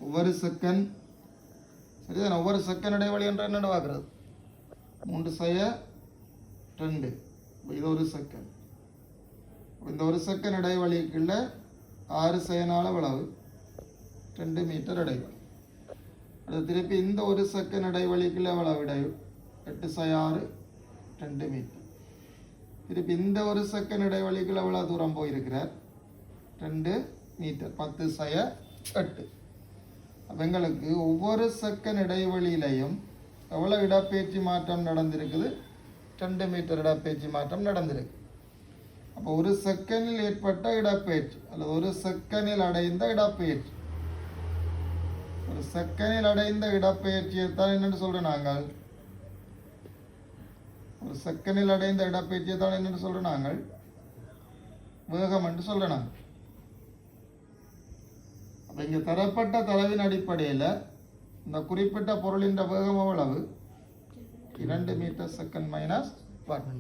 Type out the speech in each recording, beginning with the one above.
ஒவ்வொரு செகண்ட் சரிதானே ஒவ்வொரு செகண்ட் இடைவெளி என்ற என்ன பார்க்குறது 3/2 இது ஒரு செகண்ட் இந்த ஒரு செகண்ட் இடைவெளிக்குள்ள 6 எவ்வளவு 2 மீட்டர் இடைவெளி அது திருப்பி இந்த ஒரு செகண்ட் இடைவெளிக்குள்ள எவ்வளவு இடைவெளி 8/6 2 மீட்டர் திருப்பி இந்த ஒரு செகண்ட் இடைவெளிக்குள்ள எவ்வளவு தூரம் போயிருக்கிறார் 2 மீட்டர் 10/8 எங்களுக்கு ஒவ்வொரு செகண்ட் இடைவெளியிலையும் எவ்வளவு இடப்பெயர்ச்சி மாற்றம் நடந்திருக்குது 2 மீட்டர் இடப்பெயர்ச்சி மாற்றம் நடந்திருக்கு அப்போ ஒரு செகண்டில் ஏற்பட்ட இடப்பெயர்ச்சி அல்லது ஒரு செகண்டில் அடைந்த இடப்பெயர்ச்சி ஒரு செகண்டில் அடைந்த இடப்பெயர்ச்சியை தான் என்னென்னு சொல்றோம் நாங்கள் ஒரு செகண்டில் அடைந்த இடப்பெயர்ச்சியை தான் என்னென்னு சொல்றோம் நாங்கள் வேகம் என்று சொல்றோம் நாங்கள் அப்போ இங்கே தரப்பட்ட தரவின் அடிப்படையில் இந்த குறிப்பிட்ட பொருளின் வேகம் எவ்வளவு 2 மீட்டர் செகண்ட் மைனஸ் 1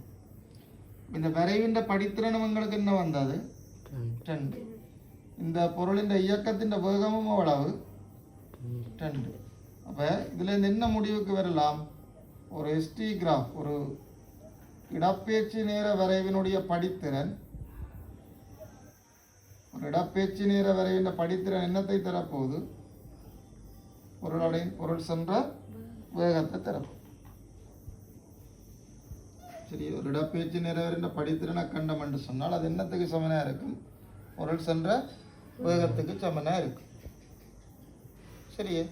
இந்த வரைவின் படித்திறன் உங்களுக்கு என்ன வந்தது 2 இந்த பொருளின் இயக்கத்தின் வேகமும் எவ்வளவு 2 அப்போ இதுல என்ன முடிவுக்கு வரலாம் ஒரு எஸ்டி கிராஃப் ஒரு இடப்பெயர்ச்சி நேர வரைவினுடைய படித்திறன் ஒரு இடப்பெயர்ச்சி நேர வரைவின் படித்திறன் என்னத்தை தரப்போகுது பொருள் சென்ற வேகத்தை தரப்போகுது சரி ஒரு இடப்பெயர்ச்சி நிறைவேறின படித்திறனை கண்டம் என்று சொன்னால் அது என்னத்துக்கு சமனா இருக்கும் பொருள் சென்ற வேகத்துக்கு சமனா இருக்கும் சரியே